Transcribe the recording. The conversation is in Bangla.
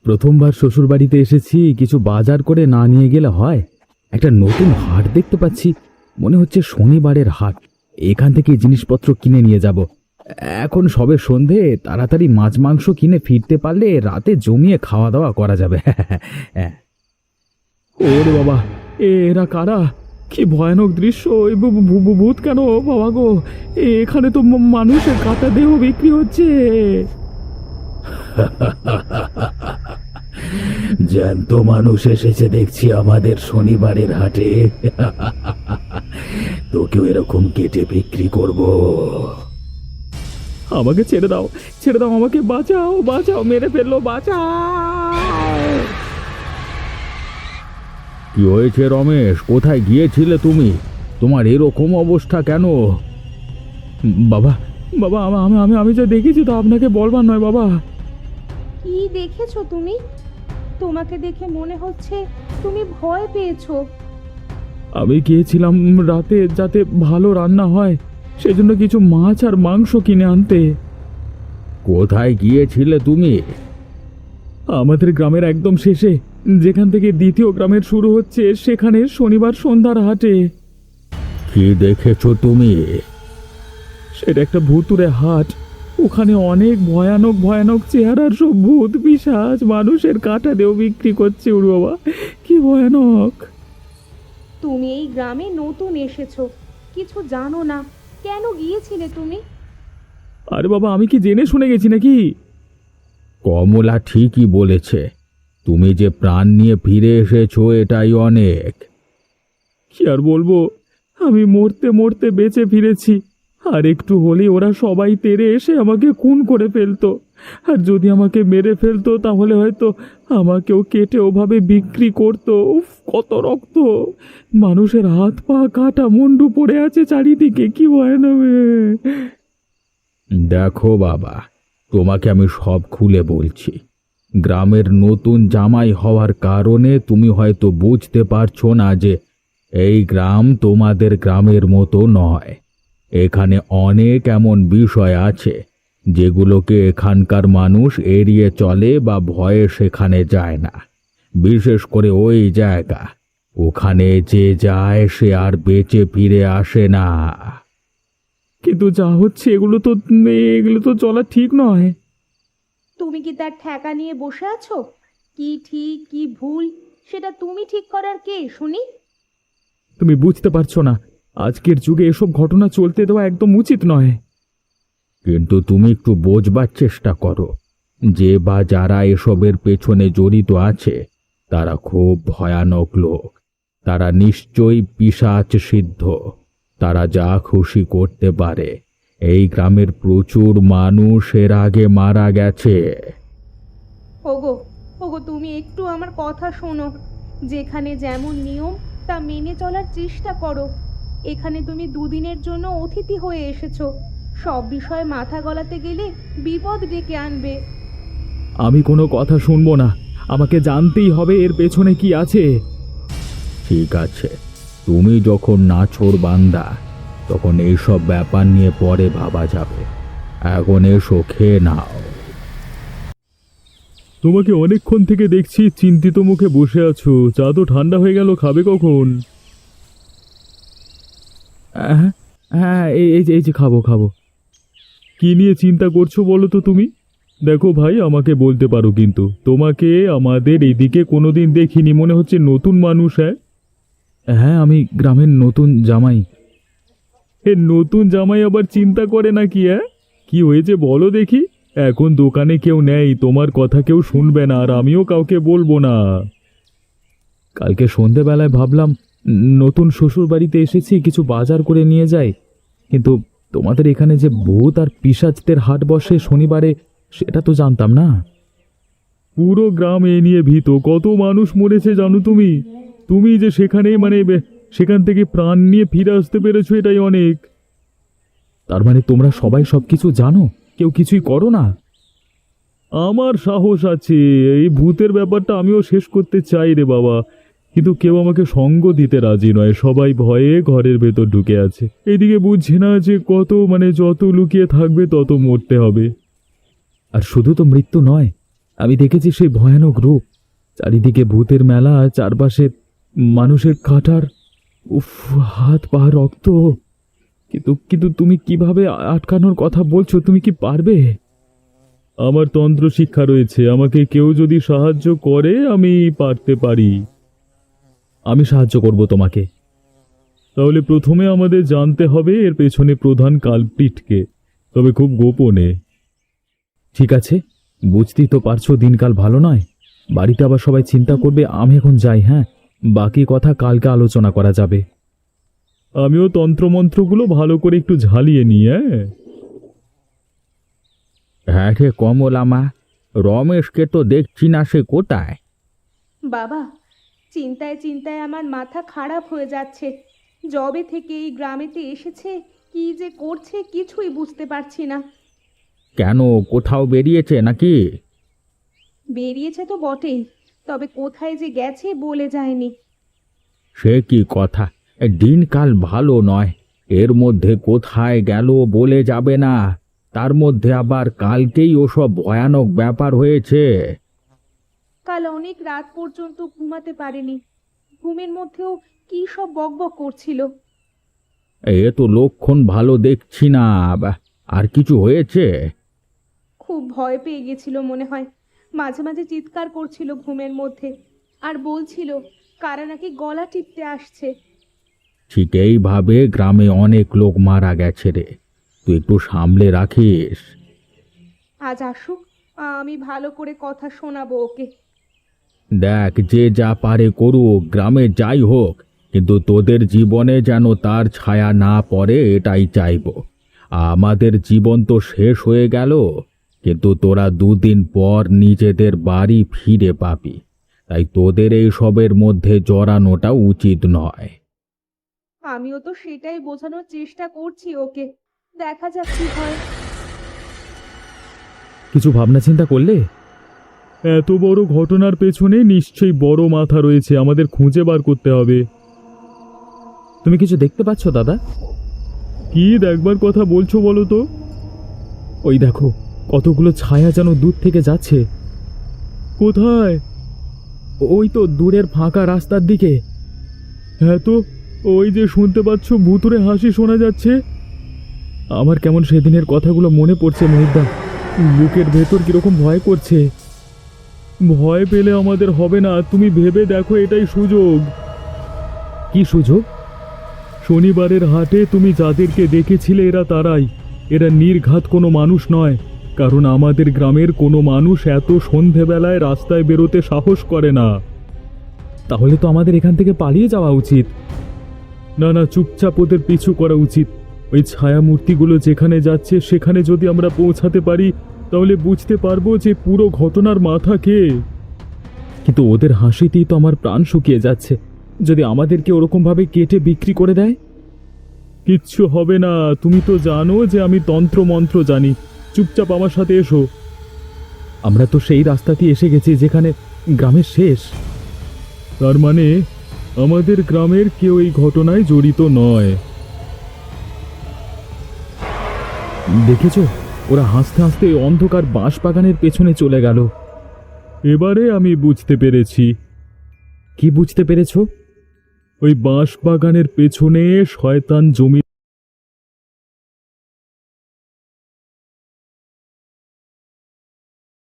প্রথমবার শ্বশুর বাড়িতে এসেছি, কিছু বাজার করে না নিয়ে গেলে হয়। একটা নতুন হাট দেখতে পাচ্ছি, মনে হচ্ছে শনিবারের হাট। এখান থেকে জিনিসপত্র কিনে নিয়ে যাব। এখন সবে সন্ধে, তাড়াতাড়ি মাছ মাংস কিনে ফিরতে পারলে রাতে জমিয়ে খাওয়া দাওয়া করা যাবে। হ্যাঁ। ওরে বাবা, এরা কারা? কি ভয়ানক দৃশ্য! ভূত কেন বাবা গো? এখানে তো মানুষের কাটা দেহ বিক্রি হচ্ছে। জ্যান্ত মানুষ এসেছে দেখছি আমাদের শনিবারের হাটে। তোকেও এরকম কেটে বিক্রি করব। আমাকে ছেড়ে দাও, ছেড়ে দাও, আমাকে বাঁচাও, বাঁচাও, মেরে ফেললো, বাঁচাও। কি হয়েছে রমেশ? কোথায় গিয়েছিলে তুমি? তোমার এরকম অবস্থা কেন? বাবা, বাবা, আমি আমি আমি যা দেখেছি তো আপনাকে বলবার নয় বাবা। কি দেখেছো তুমি? তোমাকে দেখে মনে হচ্ছে তুমি ভয় পেয়েছো। আমি গিয়েছিলাম রাতে, যাতে ভালো রান্না হয় সেজন্য কিছু মাছ আর মাংস কিনে আনতে। কোথায় গিয়েছিলে তুমি? আমাদের গ্রামের একদম শেষে, যেখান থেকে দ্বিতীয় গ্রামের শুরু হচ্ছে, সেখানে শনিবার সন্ধ্যার হাটে। কি দেখেছো তুমি? সেটা একটা ভুতুড়ে হাট। ওখানে অনেক ভয়ানক ভয়ানক চেহারার সব ভূত পিশাচ মানুষের কাটা দেও বিক্রি করছে। উড় বাবা, কি ভয়ানক! তুমি এই গ্রামে নতুন এসেছো, কিছু জানো না, কেন গিয়েছিলে তুমি? আরে বাবা, আমি কি জেনে শুনে গেছি নাকি? কমলা ঠিকই বলেছে। তুমি যে প্রাণ নিয়ে ফিরে এসেছো, এটাই অনেক। কি আর বলবো, আমি মরতে মরতে বেঁচে ফিরেছি। আর একটু হলেই ওরা সবাই তেড়ে এসে আমাকে খুন করে ফেলতো। আর যদি আমাকে মেরে ফেলতো তাহলে হয়তো আমাকেও কেটে ওভাবে বিক্রি করতো। উফ, কত রক্ত! মানুষের হাত পা কাটা, মুন্ডু পড়ে আছে চারিদিকে, কি ভয়ানক! দেখো বাবা, তোমাকে আমি সব খুলে বলছি। গ্রামের নতুন জামাই হওয়ার কারণে তুমি হয়তো বুঝতে পারছো না যে এই গ্রাম তোমাদের গ্রামের মতো নয়। এখানে অনেক এমন বিষয় আছে যেগুলোকে এখানকার মানুষ এড়িয়ে চলে বা ভয়ে সেখানে যায় না। বিশেষ করে ওই জায়গা, ওখানে যে যায় সে আর বেঁচে ফিরে আসে না। কিন্তু যা হচ্ছে এগুলো তো চলা ঠিক নয়। তুমি কি তার ঠেকা নিয়ে বসে আছো? কি ঠিক কি ভুল সেটা তুমি ঠিক করার কে শুনি? তুমি বুঝতে পারছো না, আজকের যুগে এসব ঘটনা চলতে দেওয়া একদম উচিত নয়। কিন্তু তুমি একটু বোঝবার চেষ্টা করো, যে বা যারা এসবের পেছনে জড়িত আছে তারা খুব ভয়ানক লোক। তারা নিশ্চয়ই পিশাচ সিদ্ধ। তারা যা খুশি করতে পারে। এই গ্রামের প্রচুর মানুষ এর আগে মারা গেছে। ওগো, ওগো, তুমি একটু আমার কথা শোনো। যেখানে যেমন নিয়ম তা মেনে চলার চেষ্টা করো। এখানে তুমি দুদিনের জন্য অতিথি হয়ে এসেছো, সব বিষয়ে মাথা গলাতে গেলে বিপদ ডেকে আনবে। আমি কোনো কথা শুনবো না, আমাকে জানতেই হবে এর পেছনে কি আছে। ঠিক আছে, তুমি যখন নাছোড় বান্দা, তখন এইসব ব্যাপার নিয়ে পরে ভাবা যাবে। এখন এসো, খেয়ে নাও। তোমাকে অনেকক্ষণ থেকে দেখছি চিন্তিত মুখে বসে আছো। চা তো ঠান্ডা হয়ে গেল, খাবে কখন? হ্যাঁ, হ্যাঁ, এই যে খাবো খাবো। কি নিয়ে চিন্তা করছো বলো তো তুমি? দেখো ভাই, আমাকে বলতে পারো, কিন্তু তোমাকে আমাদের এদিকে কোনোদিন দেখিনি, মনে হচ্ছে নতুন মানুষ। হ্যাঁ, হ্যাঁ, আমি গ্রামের নতুন জামাই। এ নতুন জামাই আবার চিন্তা করে নাকি? হ্যাঁ, কি হয়েছে বলো দেখি। এখন দোকানে কেউ নেই, তোমার কথা কেউ শুনবে না, আর আমিও কাউকে বলবো না। কালকে সন্ধেবেলায় ভাবলাম নতুন শ্বশুর বাড়িতে এসেছি, কিছু বাজার করে নিয়ে যাই। কিন্তু তোমাদের এখানে যে ভূত আর পিশাচদের হাট বসে শনিবারে, সেটা তো জানতাম না। পুরো গ্রাম এ নিয়ে ভীত, কত মানুষ মরেছে জানো তুমি? তুমি যে সেখানে সেখান থেকে প্রাণ নিয়ে ফিরে আসতে পেরেছো, এটাই অনেক। তার মানে তোমরা সবাই সবকিছু জানো, কেউ কিছুই করো না? আমার সাহস আছে, এই ভূতের ব্যাপারটা আমিও শেষ করতে চাই রে বাবা, কিন্তু কেউ আমাকে সঙ্গ দিতে রাজি নয়। সবাই ভয়ে ঘরের ভেতর ঢুকে আছে। এদিকে বুঝছে না যে যত লুকিয়ে থাকবে তত মরতে হবে। আর শুধু তো মৃত্যু নয়, আমি দেখেছি সেই ভয়ানক রূপ, চারিদিকে ভূতের মেলা, চারপাশে মানুষের কাটার, উফ, হাত পা রক্ত। কিন্তু কিন্তু তুমি কিভাবে আটকানোর কথা বলছো? তুমি কি পারবে? আমার তন্ত্র শিক্ষা রয়েছে, আমাকে কেউ যদি সাহায্য করে আমি পারতে পারি। আমি সাহায্য করব তোমাকে। তাহলে প্রথমে আমাদের জানতে হবে এর পেছনে প্রধান কালপ্রিটকে, তবে খুব গোপনে। ঠিক আছে, বুঝতেই তো পারছো দিনকাল ভালো নয়, বাড়িতে আবার সবাই চিন্তা করবে। আমি এখন যাই, হ্যাঁ, বাকি কথা কালকে আলোচনা করা যাবে। আমিও তন্ত্রমন্ত্রগুলো ভালো করে একটু ঝালিয়ে নিই। হ্যাঁ রে কমলা মা, রমেশকে তো দেখছি না, সে কোথায়? বাবা, চিন্তায় চিন্তায় আমার মাথা খারাপ হয়ে যাচ্ছে। যবে থেকে এই গ্রামেতে এসেছে কি যে করছে কিছুই বুঝতে পারছি না। কেন, কোথাও বেরিয়েছে নাকি? বেরিয়েছে তো বটেই, তবে কোথায় যে গেছে বলে যায়নি। সে কি কথা, দিনকাল ভালো নয়, এর মধ্যে কোথায় গেল বলে যাবে না, তার মধ্যে আবার কালকেই ওসব ভয়ানক ব্যাপার হয়েছে। কাল অনেক রাত পর্যন্ত ঘুমাতে পারেনি, ঘুমের মধ্যেও কি সব বকবক করছিল। এ তো লক্ষণ ভালো দেখছি না। আর কিছু হয়েছে? খুব ভয় পেয়ে গেছিল মনে হয়, মাঝে মাঝে চিৎকার করছিল ঘুমের মধ্যে, আর বলছিল কারা নাকি গলা টিপতে আসছে। ঠিক এইভাবে গ্রামে অনেক লোক মারা গেছে রে, তুই একটু সামলে রাখিস। আজ আসুক, আমি ভালো করে কথা শোনাবো ওকে। দেখ, যে যা পারে করুক, গ্রামে যাই হোক, কিন্তু তোদের জীবনে যেন তার ছায়া না পড়ে এটাই চাইবো। আমাদের জীবন তো শেষ হয়ে গেল, কিন্তু তোরা দুদিন পর নিজেদের বাড়ি ফিরে পাবি, তাই তোদের এই সবের মধ্যে জড়ানোটা উচিত নয়। আমিও তো সেটাই বোঝানোর চেষ্টা করছি ওকে, দেখা যাক কি হয়। কিছু ভাবনা চিন্তা করলে? এত বড় ঘটনার পেছনে নিশ্চয়ই বড় মাথা রয়েছে, আমাদের খুঁজে বার করতে হবে। তুমি কিছু দেখতে পাচ্ছ দাদা? কি দেখবার কথা বলছো বলো তো? ওই দেখো, কতগুলো ছায়া যেন দূর থেকে যাচ্ছে। কোথায়? ওই তো দূরের ফাঁকা রাস্তার দিকে। হ্যাঁ তো, ওই যে শুনতে পাচ্ছ, ভুতুড়ে হাসি শোনা যাচ্ছে। আমার কেমন সেদিনের কথাগুলো মনে পড়ছে মহিদা, বুকের ভেতর কিরকম ভয় করছে। ভয় পেলে আমাদের হবে না, তুমি ভেবে দেখো, এটাই সুযোগ। কি সুযোগ? শনিবারের হাটে তুমি যাদেরকে দেখেছিলে এরা তারাই। এরা নির্ঘাত কোনো মানুষ নয়, কারণ আমাদের গ্রামের কোনো মানুষ এত সন্ধেবেলায় রাস্তায় বেরোতে সাহস করে না। তাহলে তো আমাদের এখান থেকে পালিয়ে যাওয়া উচিত। না না, চুপচাপ ওদের পিছু করা উচিত। ওই ছায়া মূর্তিগুলো যেখানে যাচ্ছে সেখানে যদি আমরা পৌঁছাতে পারি, তাহলে বুঝতে পারবো যে পুরো ঘটনার মাথা কে। কিন্তু ওদের হাসিতেই তো আমার প্রাণ শুকিয়ে যাচ্ছে, যদি আমাদেরকে ওরকম ভাবে কেটে বিক্রি করে দেয়। কিচ্ছু হবে না, তুমি তো জানো যে আমি তন্ত্র মন্ত্র জানি। চুপচাপ আমার সাথে এসো। আমরা তো সেই রাস্তাতেই এসে গেছি যেখানে গ্রামের শেষ। তার মানে আমাদের গ্রামের কেউ এই ঘটনায় জড়িত নয়। দেখেছো, ওরা হাসতে হাসতে অন্ধকার বাঁশবাগানের পেছনে চলে গেল। এবারে আমি বুঝতে পেরেছি। কি বুঝতে পেরেছো? ওই বাঁশবাগানের পেছনে শয়তান জমি